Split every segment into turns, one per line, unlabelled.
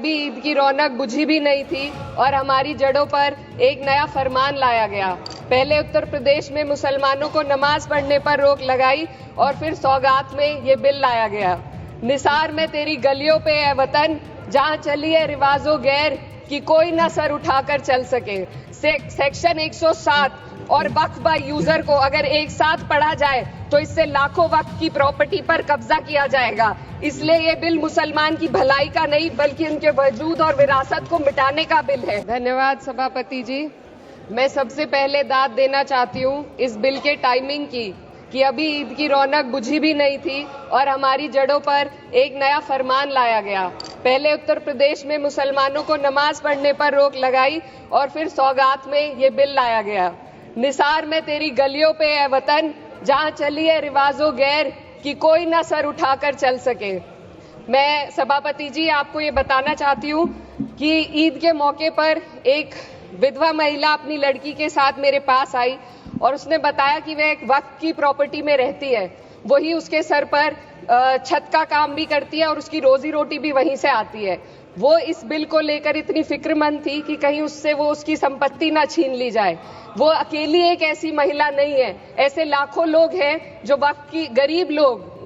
अभी ईद की रौनक बुझी भी नहीं थी और हमारी जड़ों पर एक नया फरमान लाया गया। पहले उत्तर प्रदेश में मुसलमानों को नमाज पढ़ने पर रोक लगाई और फिर सौगात में ये बिल लाया गया। निसार में तेरी गलियों पे है वतन, जहां चली है रिवाजो गैर कि कोई ना सर उठाकर चल सके। सेक्शन 107 और वक्फ बाय यूजर को अगर एक साथ पढ़ा जाए तो इससे लाखों वक्फ की प्रॉपर्टी पर कब्जा किया जाएगा। इसलिए ये बिल मुसलमान की भलाई का नहीं बल्कि उनके वजूद और विरासत को मिटाने का बिल है। धन्यवाद सभापति जी। मैं सबसे पहले दाद देना चाहती हूँ इस बिल के टाइमिंग की कि अभी ईद की रौनक बुझी भी नहीं थी और हमारी जड़ों पर एक नया फरमान लाया गया। पहले उत्तर प्रदेश में मुसलमानों को नमाज पढ़ने पर रोक लगाई और फिर सौगात में ये बिल लाया गया। निसार में तेरी गलियों पे है वतन, जहां चली है रिवाजो गैर कि कोई ना सर उठाकर चल सके। मैं सभापति जी आपको ये बताना चाहती हूँ कि ईद के मौके पर एक विधवा महिला अपनी लड़की के साथ मेरे पास आई और उसने बताया कि वह एक वक्फ की प्रॉपर्टी में रहती है, वही उसके सर पर छत का काम भी करती है और उसकी रोजी रोटी भी वहीं से आती है। वो इस बिल को लेकर इतनी फिक्रमंद थी कि कहीं उससे वो उसकी संपत्ति ना छीन ली जाए। वो अकेली एक ऐसी महिला नहीं है, ऐसे लाखों लोग हैं जो वक्फ की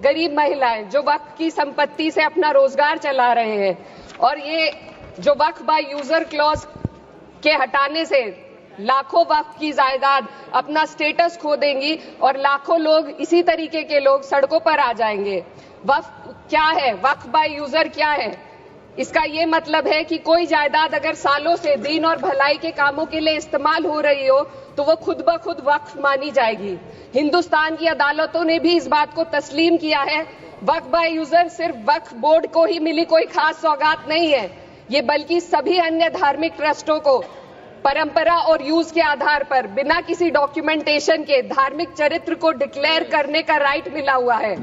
गरीब महिलाएं जो वक्फ की संपत्ति से अपना रोजगार चला रहे हैं। और ये जो वक्फ बाय यूजर क्लॉज के हटाने से लाखों वक्फ की जायदाद अपना स्टेटस खो देंगी और लाखों लोग इसी तरीके के लोग सड़कों पर आ जाएंगे। वक्फ क्या है, वक्फ बाय यूजर क्या है? इसका ये मतलब है कि कोई जायदाद अगर सालों से दीन और भलाई के कामों के लिए इस्तेमाल हो रही हो तो वो खुद ब खुद वक्फ मानी जाएगी। हिंदुस्तान की अदालतों ने भी इस बात को तस्लीम किया है। वक्फ बाय यूजर सिर्फ वक्फ बोर्ड को ही मिली कोई खास सौगात नहीं है, ये बल्कि सभी अन्य धार्मिक ट्रस्टों को परंपरा और यूज के आधार पर बिना किसी डॉक्यूमेंटेशन के धार्मिक चरित्र को डिक्लेयर करने का राइट मिला हुआ है।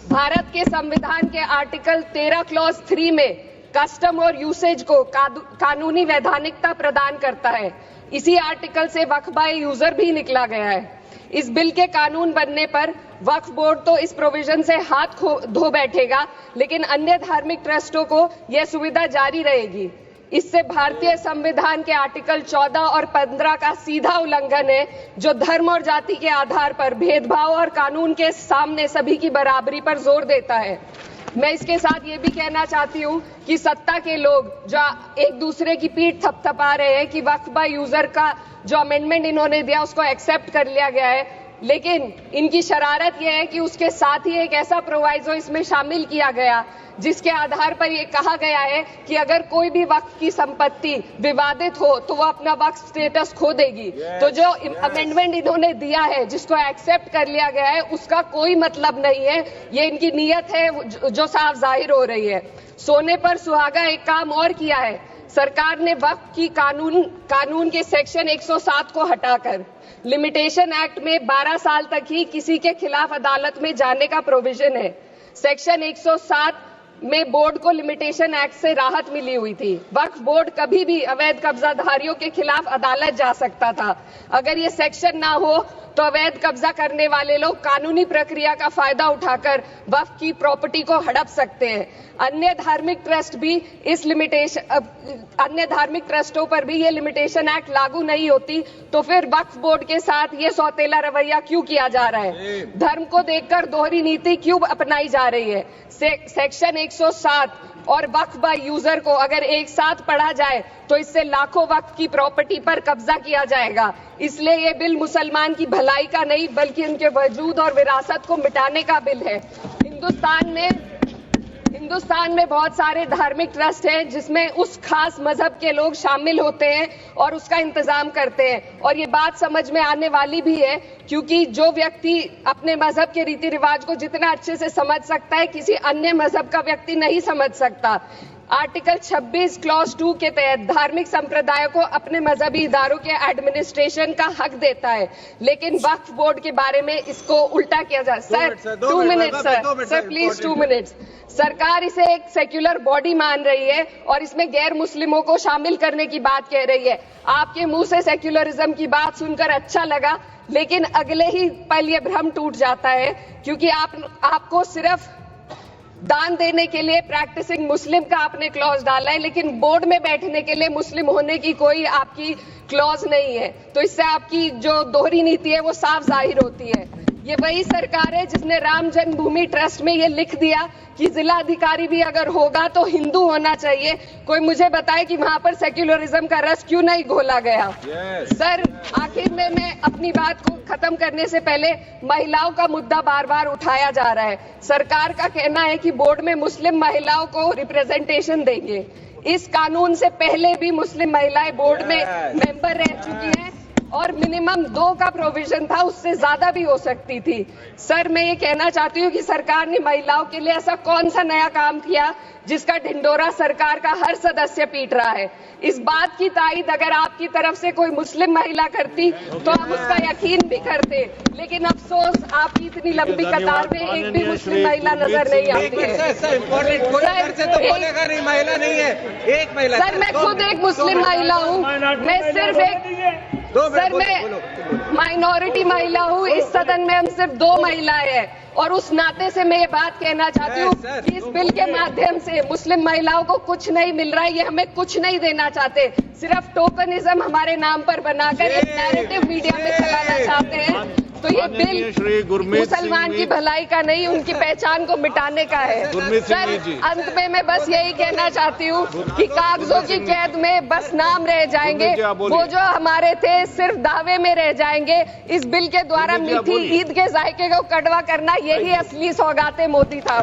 भारत के संविधान के आर्टिकल 13 क्लॉज 3 में कस्टम और यूसेज को कानूनी वैधानिकता प्रदान करता है। इसी आर्टिकल से वक्फ बाय यूजर भी निकला गया है। इस बिल के कानून बनने पर वक्फ बोर्ड तो इस प्रोविजन से हाथ धो बैठेगा, लेकिन अन्य धार्मिक ट्रस्टों को यह सुविधा जारी रहेगी। इससे भारतीय संविधान के आर्टिकल 14 और 15 का सीधा उल्लंघन है, जो धर्म और जाति के आधार पर भेदभाव और कानून के सामने सभी की बराबरी पर जोर देता है। मैं इसके साथ ये भी कहना चाहती हूँ कि सत्ता के लोग जो एक दूसरे की पीठ थपथपा रहे हैं कि वक्फ बाय यूजर का जो अमेंडमेंट इन्होंने दिया उसको एक्सेप्ट कर लिया गया है, लेकिन इनकी शरारत यह है कि उसके साथ ही एक ऐसा प्रोवाइजो इसमें शामिल किया गया जिसके आधार पर यह कहा गया है कि अगर कोई भी वक्फ की संपत्ति विवादित हो तो वो अपना वक्फ स्टेटस खो देगी। तो जो अमेंडमेंट इन्होंने दिया है, जिसको एक्सेप्ट कर लिया गया है, उसका कोई मतलब नहीं है। ये इनकी नीयत है जो साफ जाहिर हो रही है। सोने पर सुहागा एक काम और किया है। सरकार ने वक्फ की कानून के सेक्शन 107 को हटाकर लिमिटेशन एक्ट में 12 साल तक ही किसी के खिलाफ अदालत में जाने का प्रोविजन है। सेक्शन 107 में बोर्ड को लिमिटेशन एक्ट से राहत मिली हुई थी। वक्फ बोर्ड कभी भी अवैध कब्जाधारियों के खिलाफ अदालत जा सकता था। अगर ये सेक्शन ना हो तो अवैध कब्जा करने वाले लोग कानूनी प्रक्रिया का फायदा उठाकर वक्फ की प्रॉपर्टी को हड़प सकते हैं। अन्य धार्मिक ट्रस्टों पर भी ये लिमिटेशन एक्ट लागू नहीं होती, तो फिर वक्फ बोर्ड के साथ ये सौतेला रवैया क्यों किया जा रहा है? धर्म को देखकर दोहरी नीति क्यों अपनाई जा रही है? सेक्शन 107 और वक्फ बाय यूजर को अगर एक साथ पढ़ा जाए तो इससे लाखों वक्फ की प्रॉपर्टी पर कब्जा किया जाएगा। इसलिए ये बिल मुसलमान की भलाई का नहीं बल्कि उनके वजूद और विरासत को मिटाने का बिल है। हिंदुस्तान में बहुत सारे धार्मिक ट्रस्ट हैं जिसमें उस खास मजहब के लोग शामिल होते हैं और उसका इंतजाम करते हैं। और ये बात समझ में आने वाली भी है, क्योंकि जो व्यक्ति अपने मजहब के रीति रिवाज को जितना अच्छे से समझ सकता है, किसी अन्य मजहब का व्यक्ति नहीं समझ सकता। आर्टिकल 26 क्लॉज 2 के तहत धार्मिक संप्रदाय को अपने मजहबी इदारों के एडमिनिस्ट्रेशन का हक देता है, लेकिन वक्फ बोर्ड के बारे में इसको उल्टा किया जा। Sir 2 minute sir please 2 minutes. सरकार इसे एक सेक्युलर बॉडी मान रही है और इसमें गैर मुस्लिमों को शामिल करने की बात कह रही है। आपके मुंह से सेक्युलरिज्म की बात सुनकर अच्छा लगा, लेकिन अगले ही पल ये भ्रम टूट जाता है, क्योंकि आपको सिर्फ दान देने के लिए प्रैक्टिसिंग मुस्लिम का आपने क्लॉज डाला है, लेकिन बोर्ड में बैठने के लिए मुस्लिम होने की कोई आपकी क्लॉज नहीं है। तो इससे आपकी जो दोहरी नीति है वो साफ जाहिर होती है। ये वही सरकार है जिसने राम जन्मभूमि ट्रस्ट में ये लिख दिया कि जिला अधिकारी भी अगर होगा तो हिंदू होना चाहिए। कोई मुझे बताए कि वहां पर सेक्युलरिज्म का रस क्यों नहीं घोला गया? सर, आखिर में मैं अपनी बात को खत्म करने से पहले महिलाओं का मुद्दा बार बार उठाया जा रहा है। सरकार का कहना है कि बोर्ड में मुस्लिम महिलाओं को रिप्रेजेंटेशन देंगे। इस कानून से पहले भी मुस्लिम महिलाएं बोर्ड में मेंबर रह चुकी हैं और मिनिमम 2 का प्रोविजन था, उससे ज्यादा भी हो सकती थी। सर, मैं ये कहना चाहती हूँ कि सरकार ने महिलाओं के लिए ऐसा कौन सा नया काम किया जिसका ढिंडोरा सरकार का हर सदस्य पीट रहा है? इस बात की तायीद अगर आपकी तरफ से कोई मुस्लिम महिला करती तो हम उसका यकीन भी करते, लेकिन अफसोस आपकी इतनी लंबी कतार में एक भी मुस्लिम महिला नजर नहीं आती है। सर, मैं खुद एक मुस्लिम महिला हूँ, मैं सिर्फ मैं माइनॉरिटी महिला हूँ। इस सदन में हम सिर्फ 2 महिलाएं हैं और उस नाते से मैं ये बात कहना चाहती हूँ कि इस बिल के माध्यम से मुस्लिम महिलाओं को कुछ नहीं मिल रहा है। ये हमें कुछ नहीं देना चाहते, सिर्फ टोकनिज्म हमारे नाम पर बनाकर एक नैरेटिव मीडिया में चलाना चाहते हैं। तो ये बिल मुसलमान की भलाई का नहीं, उनकी पहचान को मिटाने का है। सर, अंत में मैं बस यही कहना चाहती हूँ कि कागजों की कैद में बस नाम रह जाएंगे, वो जो हमारे थे सिर्फ दावे में रह जाएंगे। इस बिल के द्वारा मीठी ईद के जायके को कड़वा करना, यही असली सौगाते मोदी था।